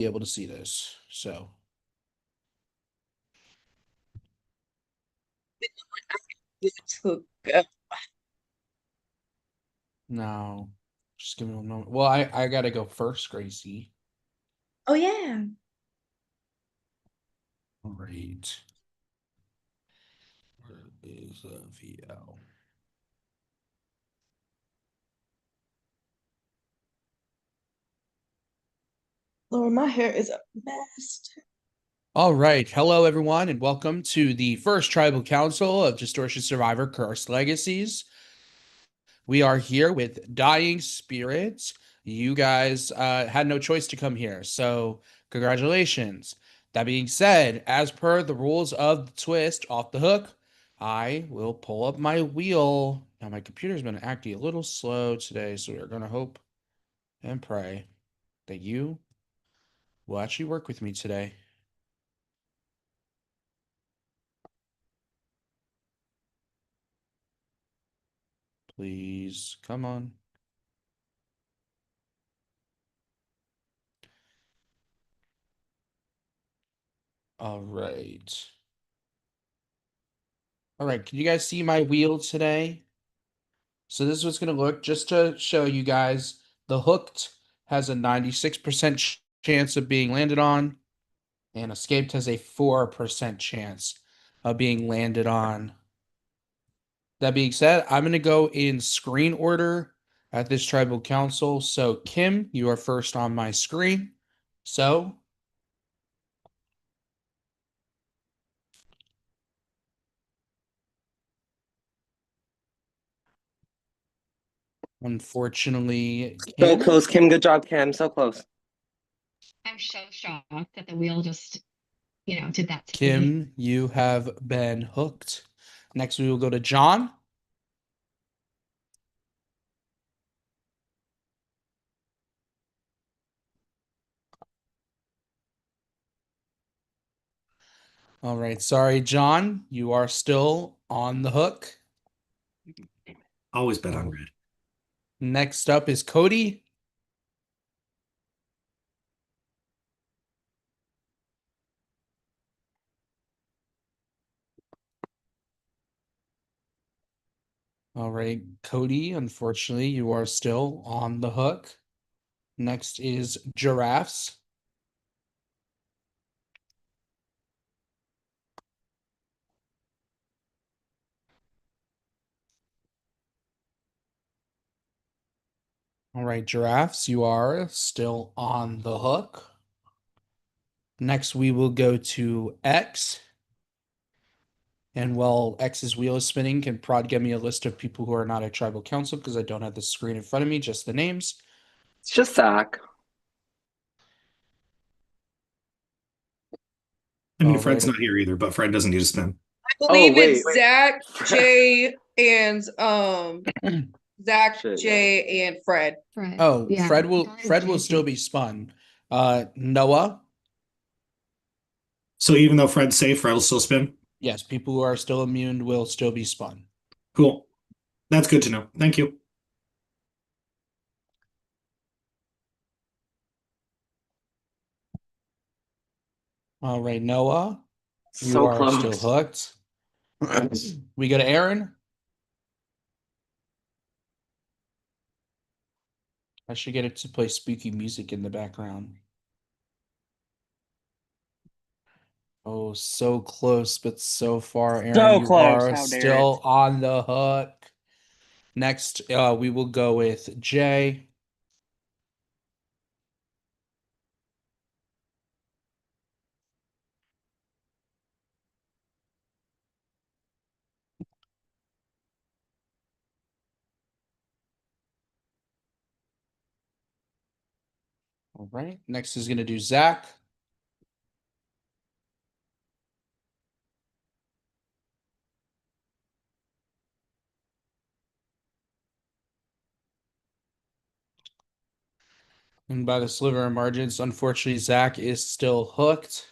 be able to see this. So now, just give me one moment. Well, I gotta go first, Gracie. Oh yeah. All right. Where is VL? Lord, my hair is a mess. All right. Hello, everyone, and welcome to the first tribal council of Distortion Survivor Cursed Legacies. We are here with Dying Spirits. You guys had no choice to come here, so congratulations. That being said, as per the rules of the twist off the hook, I will pull up my wheel. Now, my computer's been acting a little slow today, so we're going to hope and pray that you will actually work with me today. Please, come on. All right. All right, can you guys see my wheel today? So this is what's going to look, just to show you guys, the hooked has a 96% chance of being landed on, and escaped has a 4% chance of being landed on. That being said, I'm going to go in screen order at this tribal council. So Kim, you are first on my screen. So unfortunately, So Kim, close, Kim. Good job, Kim. So close. I'm so shocked that the wheel just, did that to me. Kim, you have been hooked. Next, we will go to John. All right. Sorry, John. You are still on the hook. Always bet on red. Next up is Cody. All right, Cody. Unfortunately, you are still on the hook. Next is Giraffes. All right, Giraffes, you are still on the hook. Next, we will go to X. And while X's wheel is spinning, can Prod get me a list of people who are not at tribal council because I don't have the screen in front of me, just the names. It's just Zach. I mean, All Fred's right. not here either, but Fred doesn't need to spin. I believe wait. it's Zach, Jay, and Zach, Shit, Jay, and Fred. Fred. Oh, Yeah, Fred I will thought it was Fred will Jay still too. be spun. Noah. So even though Fred's safe, Fred will still spin. Yes, people who are still immune will still be spun. Cool. That's good to know. Thank you. All right, Noah, you So are still close. hooked. We go to Aaron. I should get it to play spooky music in the background. Oh, so close, but so far, Aaron. So You close. are How dare it? still on the hook. Next, we will go with Jay. All right. Next is going to do Zach. And by the sliver of margins, unfortunately, Zach is still hooked.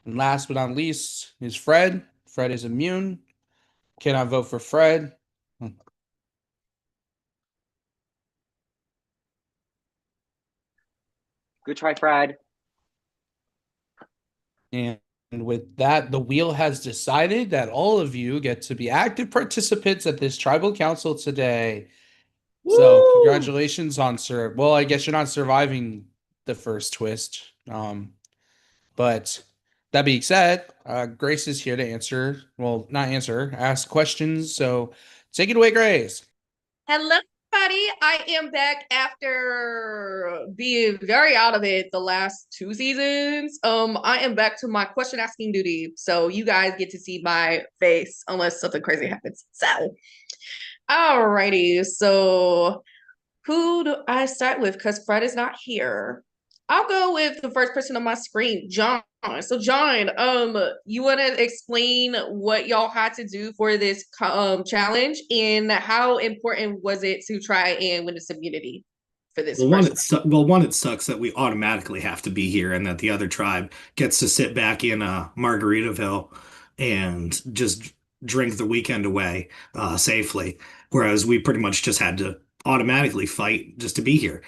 And last but not least is Fred. Fred is immune. Cannot vote for Fred. Good try, Fred. And with that, the wheel has decided that all of you get to be active participants at this tribal council today. So Woo! congratulations on Well, I guess you're not surviving the first twist. But that being said, Grace is here to answer. Well, not answer, ask questions. So take it away, Grace. Hello, everybody. I am back after being very out of it the last 2 seasons. I am back to my question asking duty. So you guys get to see my face unless something crazy happens. So, alrighty. So who do I start with? Because Fred is not here. I'll go with the first person on my screen, John. So, John, you want to explain what y'all had to do for this challenge and how important was it to try and win this immunity for this Well, first one, it sucks that we automatically have to be here and that the other tribe gets to sit back in Margaritaville and just drink the weekend away safely, whereas we pretty much just had to automatically fight just to be here.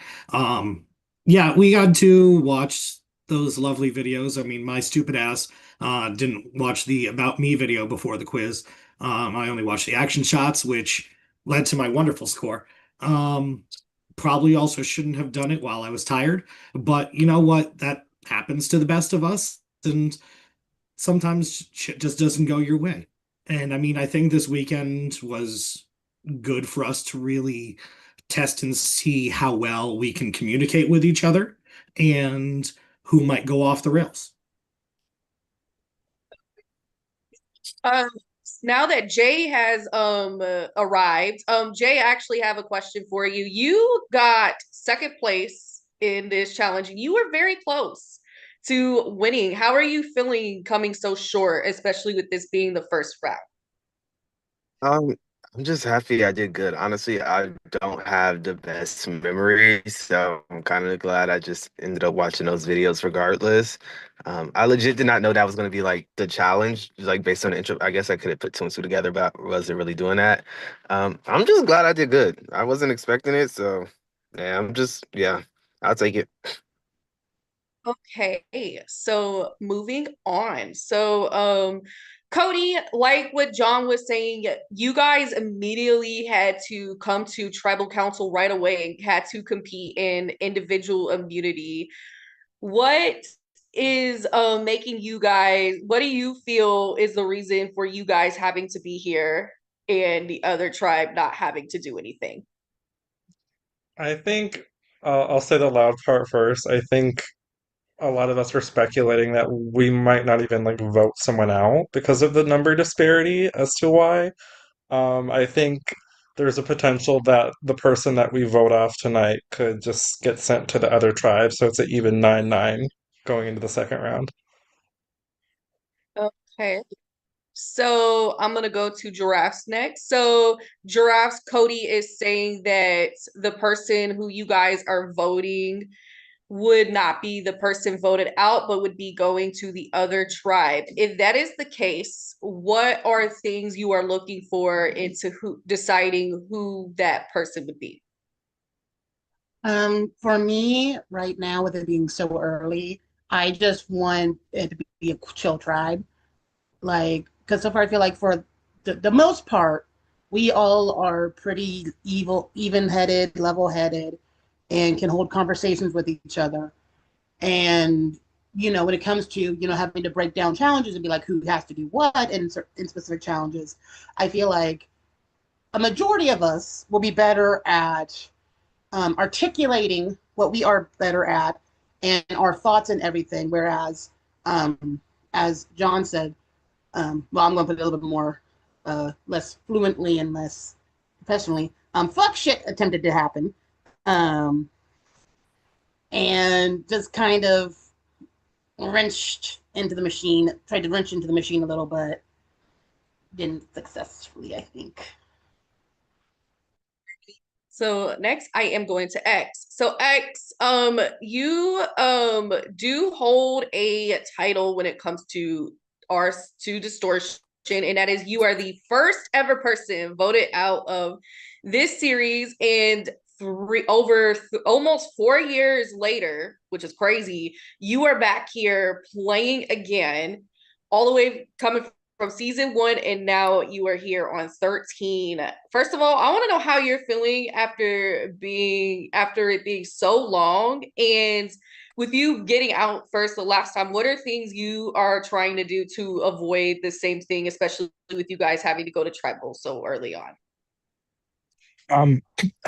Yeah, we got to watch those lovely videos. I mean, my stupid ass didn't watch the About Me video before the quiz. I only watched the action shots, which led to my wonderful score. Probably also shouldn't have done it while I was tired, but you know what? That happens to the best of us, and sometimes shit just doesn't go your way. And I mean, I think this weekend was good for us to really test and see how well we can communicate with each other and who might go off the rails. Um, now that Jay has arrived, Jay, I actually have a question for you. You got second place in this challenge. You were very close to winning. How are you feeling coming so short, especially with this being the first round? Um, I'm just happy I did good. Honestly, I don't have the best memory, so I'm kind of glad I just ended up watching those videos regardless. I legit did not know that was going to be like the challenge, like based on the intro. I guess I could have put two and two together, but I wasn't really doing that. I'm just glad I did good. I wasn't expecting it, so yeah, yeah, I'll take it. Okay, so moving on. So, Cody, like what John was saying, you guys immediately had to come to tribal council right away and had to compete in individual immunity. What is making you guys, what do you feel is the reason for you guys having to be here and the other tribe not having to do anything? I think I'll say the loud part first. I think a lot of us were speculating that we might not even like vote someone out because of the number disparity as to why. I think there's a potential that the person that we vote off tonight could just get sent to the other tribe, so it's an even 9-9 going into the second round. Okay. So I'm gonna go to Giraffes next. So Giraffes, Cody is saying that the person who you guys are voting would not be the person voted out, but would be going to the other tribe. If that is the case, what are things you are looking for into who deciding who that person would be? For me, right now, with it being so early, I just want it to be a chill tribe. Like, because so far I feel like for the most part, we all are pretty evil, even-headed, level-headed, and can hold conversations with each other. And when it comes to having to break down challenges and be like who has to do what in specific challenges, I feel like a majority of us will be better at articulating what we are better at and our thoughts and everything. Whereas, as John said, well, I'm going to put it a little bit more, less fluently and less professionally. Fuck shit attempted to happen, and just kind of tried to wrench into the machine a little, but didn't successfully, I think. So next I am going to X. So X, you do hold a title when it comes to Distortion, and that is you are the first ever person voted out of this series and almost 4 years later, which is crazy, you are back here playing again, all the way coming from season 1, and now you are here on 13. First of all, I want to know how you're feeling after it being so long, and with you getting out first the last time, what are things you are trying to do to avoid the same thing, especially with you guys having to go to tribal so early on? Um,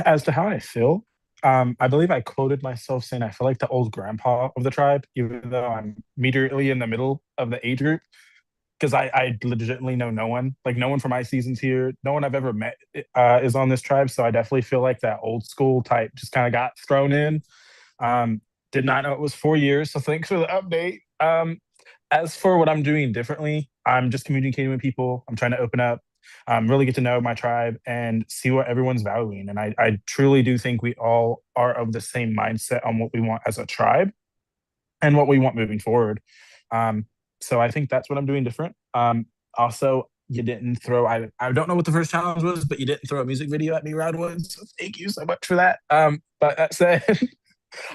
as to how I feel, I believe I quoted myself saying I feel like the old grandpa of the tribe, even though I'm immediately in the middle of the age group, because I legitimately know no one. Like no one from my seasons here, no one I've ever met is on this tribe. So I definitely feel like that old school type just kind of got thrown in. Um, did not know it was 4 years, so thanks for the update. As for what I'm doing differently, I'm just communicating with people. I'm trying to open up, really get to know my tribe and see what everyone's valuing. And I truly do think we all are of the same mindset on what we want as a tribe and what we want moving forward. Um, so I think that's what I'm doing different. Also, you didn't throw, I don't know what the first challenge was, but you didn't throw a music video at me round one. So thank you so much for that. But that said,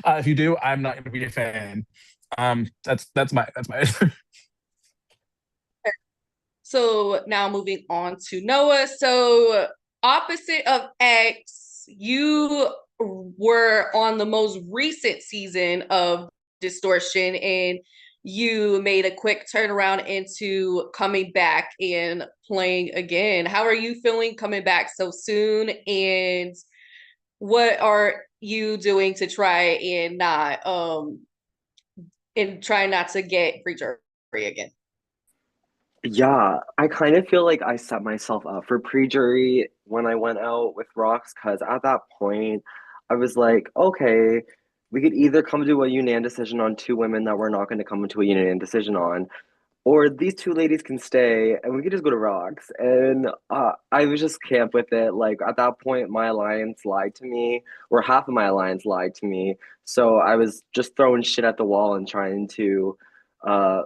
if you do, I'm not going to be a fan. That's my answer. So now moving on to Noah. So opposite of X, you were on the most recent season of Distortion, and you made a quick turnaround into coming back and playing again. How are you feeling coming back so soon? And what are you doing to try and try not to get free jury again? Yeah, I kind of feel like I set myself up for pre-jury when I went out with Rocks, because at that point, I was like, okay, we could either come to a union decision on two women that we're not going to come to a union decision on, or these two ladies can stay and we could just go to Rocks. And I was just camp with it. Like at that point, my alliance lied to me, or half of my alliance lied to me. So I was just throwing shit at the wall and trying to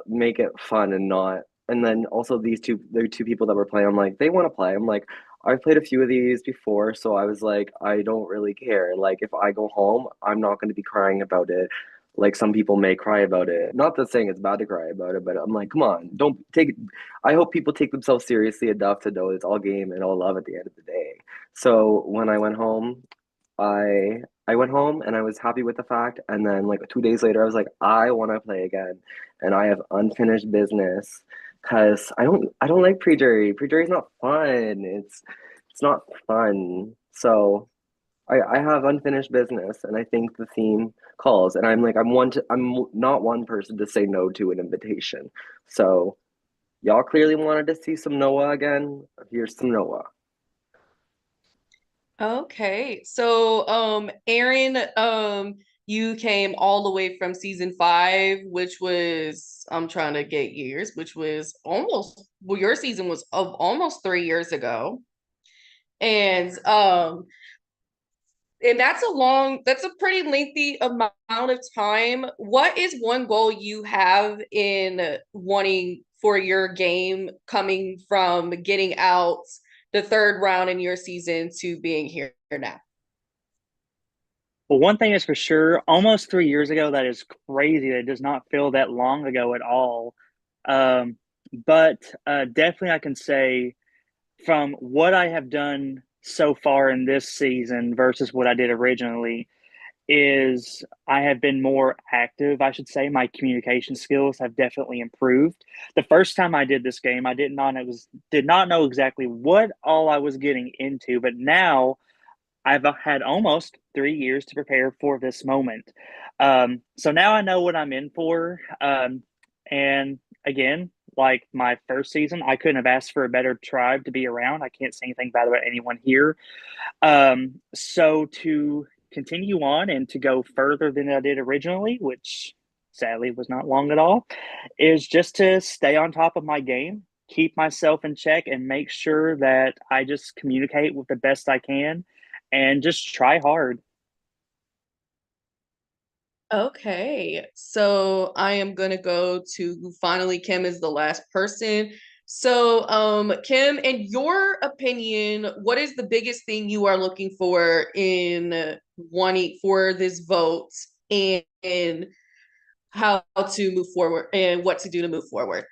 make it fun and not. And then also there are two people that were playing. I'm like, they want to play. I'm like, I've played a few of these before, so I was like, I don't really care. Like if I go home, I'm not going to be crying about it like some people may cry about it. Not that saying it's bad to cry about it, but I'm like, come on, don't take it. I hope people take themselves seriously enough to know it's all game and all love at the end of the day. So when I went home, I went home and I was happy with the fact. And then like 2 days later, I was like, I want to play again, and I have unfinished business because I don't like pre-jury. Pre-jury is not fun. It's not fun. So I have unfinished business, and I think the theme calls. And I'm like, I'm not one person to say no to an invitation. So y'all clearly wanted to see some Noah again. Here's some Noah. Okay. So, Aaron, you came all the way from season 5, which was, I'm trying to get years, which was your season was of almost 3 years ago. And that's a pretty lengthy amount of time. What is one goal you have in wanting for your game coming from getting out the third round in your season to being here now? Well, one thing is for sure, almost 3 years ago, that is crazy. That does not feel that long ago at all. Um, but definitely, I can say from what I have done so far in this season versus what I did originally, is I have been more active, I should say. My communication skills have definitely improved. The first time I did this game, I did not know exactly what all I was getting into, but now I've had almost 3 years to prepare for this moment. So now I know what I'm in for. And again, like my first season, I couldn't have asked for a better tribe to be around. I can't say anything bad about anyone here. So to continue on and to go further than I did originally, which sadly was not long at all, is just to stay on top of my game, keep myself in check, and make sure that I just communicate with the best I can and just try hard. Okay, so I am gonna go to finally Kim is the last person. So, Kim, in your opinion, what is the biggest thing you are looking for in wanting for this vote and how to move forward and what to do to move forward?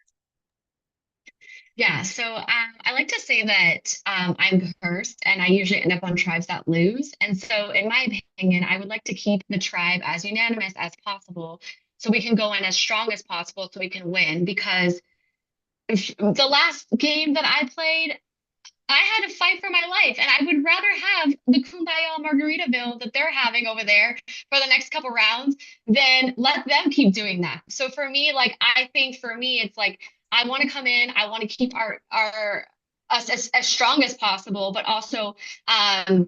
Yeah, so I like to say that I'm cursed and I usually end up on tribes that lose. And so, in my opinion, I would like to keep the tribe as unanimous as possible so we can go in as strong as possible so we can win. Because the last game that I played, I had to fight for my life, and I would rather have the Kumbaya Margaritaville that they're having over there for the next couple rounds than let them keep doing that. So for me, like I think for me, it's like I want to come in, I want to keep our us as strong as possible, but also I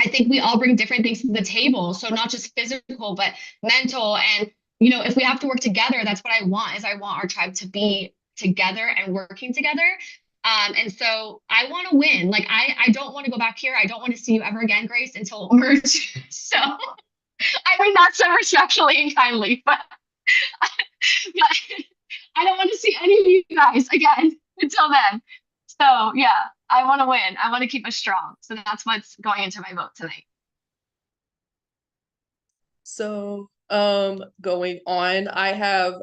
think we all bring different things to the table. So not just physical, but mental. And if we have to work together, that's what I want. Is I want our tribe to be together and working together. And so I want to win. Like I don't want to go back here. I don't want to see you ever again, Grace, until merge. So I mean that's so respectfully and kindly, but, but I don't want to see any of you guys again until then. So yeah, I want to win. I want to keep us strong. So that's what's going into my vote tonight. So, going on, I have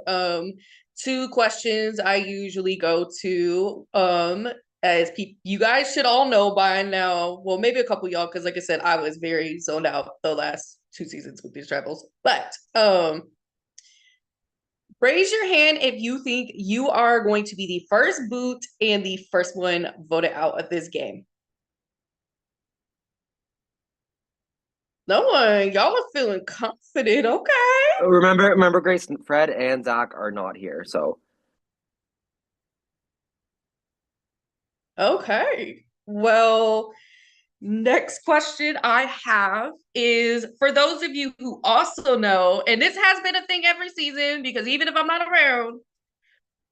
two questions I usually go to. As you guys should all know by now. Well, maybe a couple y'all, because like I said, I was very zoned out the last two seasons with these travels. But raise your hand if you think you are going to be the first boot and the first one voted out of this game. No one. Y'all are feeling confident. Okay. Remember, Grace, Fred and Zach are not here, so. Okay. Well, next question I have is for those of you who also know, and this has been a thing every season because even if I'm not around,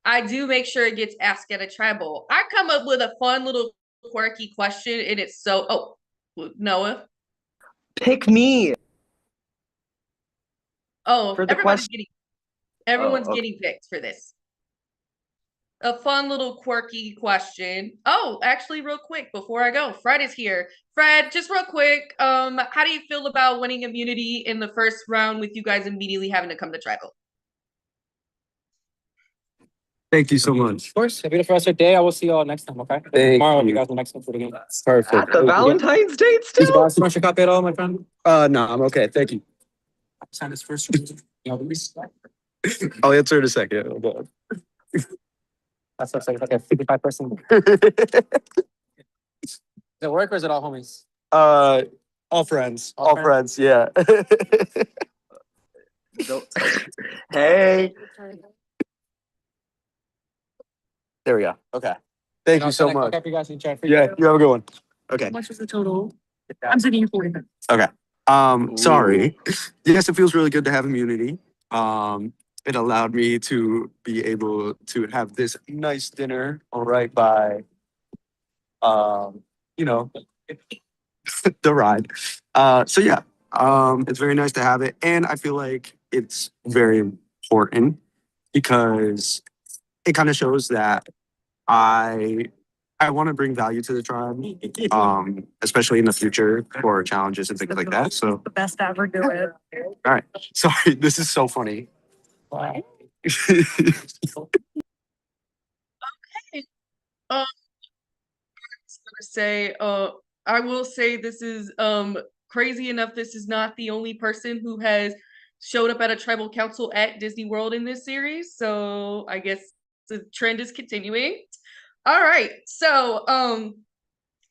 I do make sure it gets asked at a tribal. I come up with a fun little quirky question, and it's Noah. Pick me. Oh, For the question. Everyone's okay. getting picked for this. A fun little quirky question. Oh, actually, real quick before I go, Fred is here. Fred, just real quick, how do you feel about winning immunity in the first round with you guys immediately having to come to tribal? Thank you so much. Of course. Have a beautiful rest of your day. I will see you all next time, okay? Tomorrow, you guys will next time for the game. Perfect. At the Valentine's date Is still? you want your copy at all, my friend? No, I'm okay. Thank you. Sign this first. I'll answer in a second. Hold on. That's like a 55%. Is it work or is it all homies? All friends. All friends, yeah. Hey. There we go. Okay. Thank you so much. Okay, you guys in chat. Yeah, you have a good one. Okay. How much was the total? I'm sending you 40 minutes. Okay. Sorry. Yes, it feels really good to have immunity. It allowed me to be able to have this nice dinner, all right, by the ride. So yeah, it's very nice to have it. And I feel like it's very important because it kind of shows that I want to bring value to the tribe, especially in the future for challenges and things like that. So The best to ever do it. all right. Sorry, this is so funny. Okay. I will say this is crazy enough. This is not the only person who has showed up at a tribal council at Disney World in this series. So I guess the trend is continuing. All right. So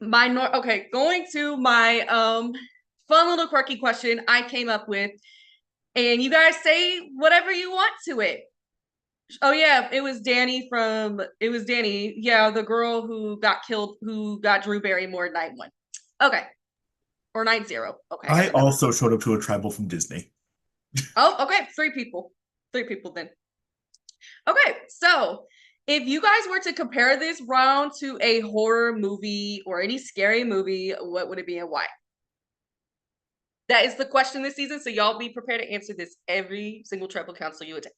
going to my fun little quirky question I came up with, and you guys say whatever you want to it. Oh yeah, it was Danny. Yeah, the girl who got killed, who got Drew Barrymore 9-1. Okay. Or 9-0. Okay. I also showed up to a tribal from Disney. Oh, okay. 3 people. 3 people then. Okay, so if you guys were to compare this round to a horror movie or any scary movie, what would it be and why? That is the question this season, so y'all be prepared to answer this every single tribal council you attend.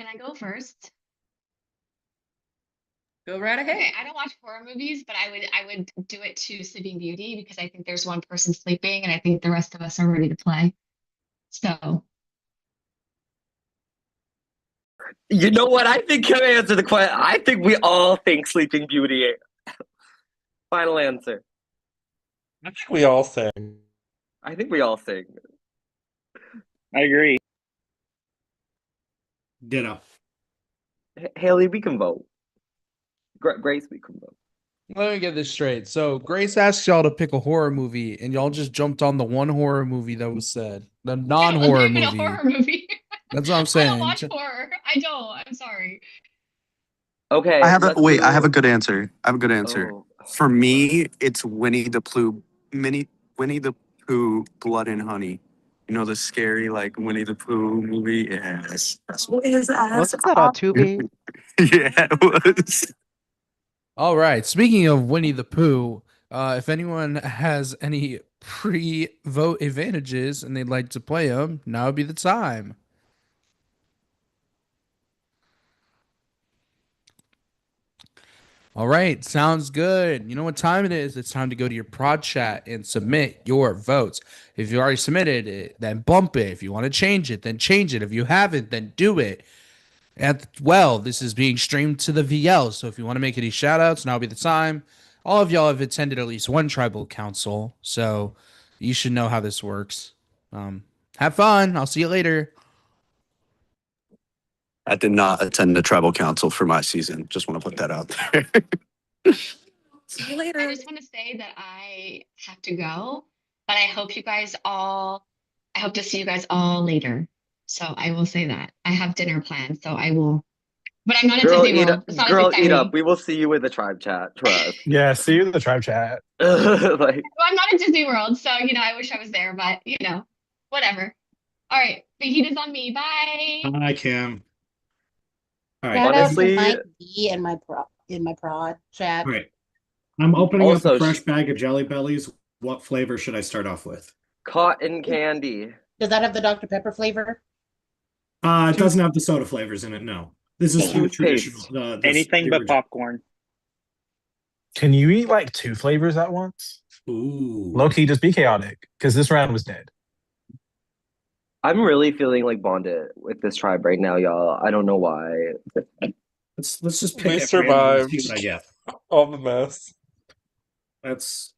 Can I go first? Go right ahead. Okay, I don't watch horror movies, but I would do it to Sleeping Beauty because I think there's one person sleeping and I think the rest of us are ready to play. So You know what? I think can answer the question. I think we all think Sleeping Beauty. Final answer. I think we all sing. I think we all sing. I agree. Ditto. Haley, we can vote. Grace, we can vote. Let me get this straight. So Grace asked y'all to pick a horror movie, and y'all just jumped on the one horror movie that was said. The non-horror it wasn't even movie. a horror movie. That's what I'm I saying. don't watch horror. I don't. I'm sorry. Okay. I have a let's wait. I do- have a good answer. I have a good answer. Oh. For me, it's Winnie the Pooh, Blood and Honey. You know the scary like Winnie the Pooh movie. Yes, that's what it is. Wasn't that on Tubi? Yeah, it was. All right. Speaking of Winnie the Pooh, if anyone has any pre-vote advantages and they'd like to play them, now would be the time. All right, sounds good. You know what time it is? It's time to go to your prod chat and submit your votes. If you already submitted it, then bump it. If you want to change it, then change it. If you haven't, then do it. And well, this is being streamed to the VL, so if you want to make any shout outs, now would be the time. All of y'all have attended at least one tribal council, so you should know how this works. Have fun. I'll see you later. I did not attend the tribal council for my season. Just want to put that out there. See you later. I just want to say that I have to go, but I hope I hope to see you guys all later. So I will say that. I have dinner planned, so I will. But I'm not at Girl, Disney eat World. up. It's not as Girl, eat exciting. up. We will see you in the tribe chat. Trust. Yeah, see you in the tribe chat. like, Well, I'm not at Disney World, so I wish I was there, but whatever. All right, the heat is on me. Bye. Hi, Cam. All right. Shout Honestly- out to Mike D in my prod chat. All right. I'm opening up Also, a fresh bag of Jelly Bellies. What flavor should I start off with? cotton candy. Does that have the Dr. Pepper flavor? It doesn't have the soda flavors in it. No, this is Toothpaste. traditional. Anything but popcorn. Can you eat like two flavors at once? Ooh. Low key, just be chaotic because this round was dead. I'm really feeling like bonded with this tribe right now, y'all. I don't know why. Let's just pick We it random and survived. see what I get. All the mess. That's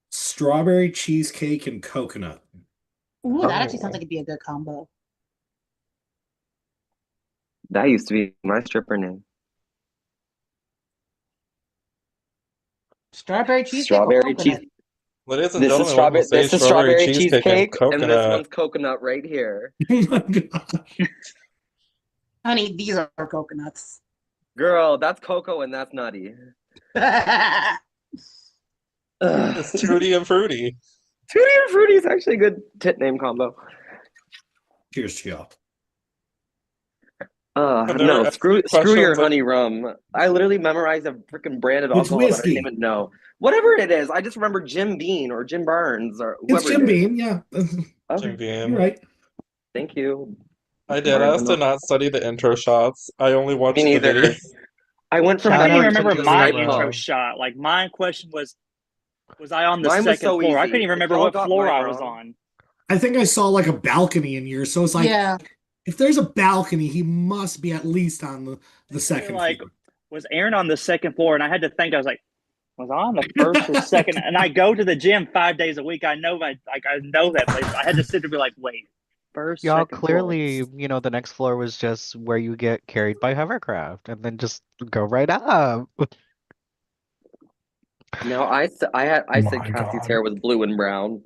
strawberry cheesecake and coconut. Ooh, that actually Oh. sounds like it'd be a good combo. That used to be my stripper name. Strawberry cheesecake Strawberry or coconut? cheese. Ladies and This is gentlemen, welcome strawberry. to stage This is strawberry cheesecake, and this coconut. one's coconut right here. Oh my gosh. Honey, these are coconuts. Girl, that's cocoa and that's nutty. That's Ugh. It's tutti and fruity. Tutti and Fruity is actually a good tit name combo. Cheers to y'all. No, Another screw your questions of- honey rum. I literally memorized a freaking brand of It's alcohol that I whiskey. didn't even know. Whatever it is, I just remember Jim Beam or Jim Burns or It's whoever. Jim it is. Beam, yeah. Okay, Jim Beam. You're right. thank you. I did ask to not study the intro shots. I only watched Me the neither. video. I went from I Shout couldn't out even to remember Jim my Beam. intro shot. Like my question was I on the Mine was second so floor? I easy. couldn't even If remember y'all what got floor mine I was wrong- on. I think I saw like a balcony in here, so it's like yeah. if there's a balcony, he must be at least on the second Like, floor. was Aaron on the second floor? And I had to think. I was like, was I on the first or second? And I go to the gym 5 days a week. I know I know that place. I had to sit there and be like, wait, first, Y'all second floor. clearly, the next floor was just where you get carried by hovercraft and then just go right up. No, I said My Cassie's God. hair was blue and brown.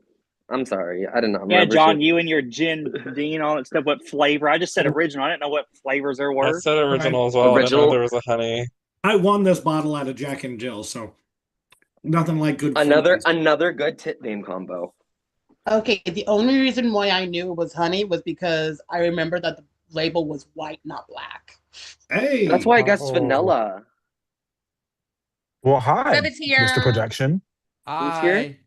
I'm sorry, I did not Yeah, remember. John, shit. you and your gin Dean, all that stuff. What flavor? I just said original. I didn't know what flavors there I were. said original as well. I didn't know Original. there was a honey. I won this bottle out of Jack and Jill, so nothing like good. Another good tit name combo. Okay, the only reason why I knew it was honey was because I remember that the label was white, not black. Hey, That's why I guess Oh. vanilla. Well, hi, Seven's here. Mr. Projection. Who's here?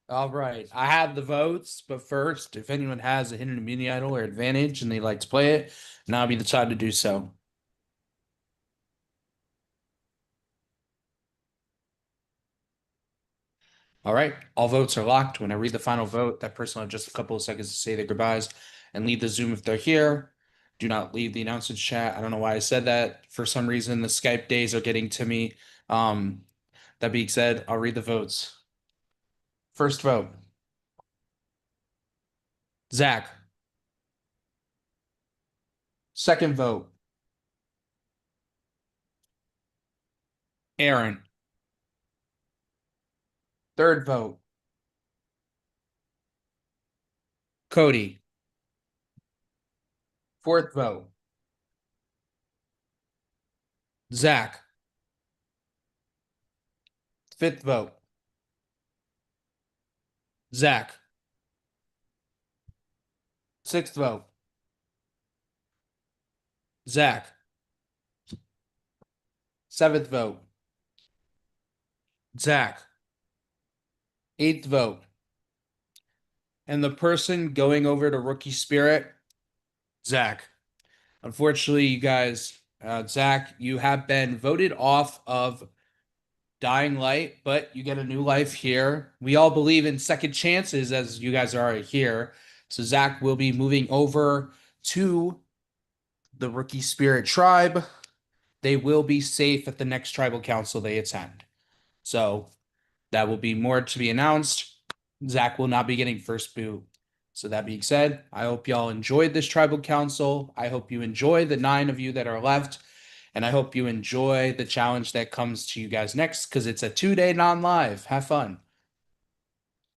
All right. I have the votes, but first, if anyone has a hidden immunity idol or advantage and they'd like to play it, now would be the time to do so. All right. All votes are locked. When I read the final vote, that person will have just a couple of seconds to say their goodbyes and leave the Zoom if they're here. Do not leave the announcements chat. I don't know why I said that. For some reason, the Skype days are getting to me. That being said, I'll read the votes. First vote, Zach. Second vote, Aaron. Third vote, Cody. Fourth vote, Zach. Fifth vote, Zach. Sixth vote, Zach. Seventh vote, Zach. Eighth vote. And the person going over to Rookie Spirit, Zach. Unfortunately, you guys, Zach, you have been voted off of Dying Light, but you get a new life here. We all believe in second chances as you guys are already here. So Zach will be moving over to the Rookie Spirit tribe. They will be safe at the next tribal council they attend. So that will be more to be announced. Zach will not be getting first boot. So that being said, I hope y'all enjoyed this tribal council. I hope you enjoy the 9 of you that are left. And I hope you enjoy the challenge that comes to you guys next because it's a 2-day non-live. Have fun.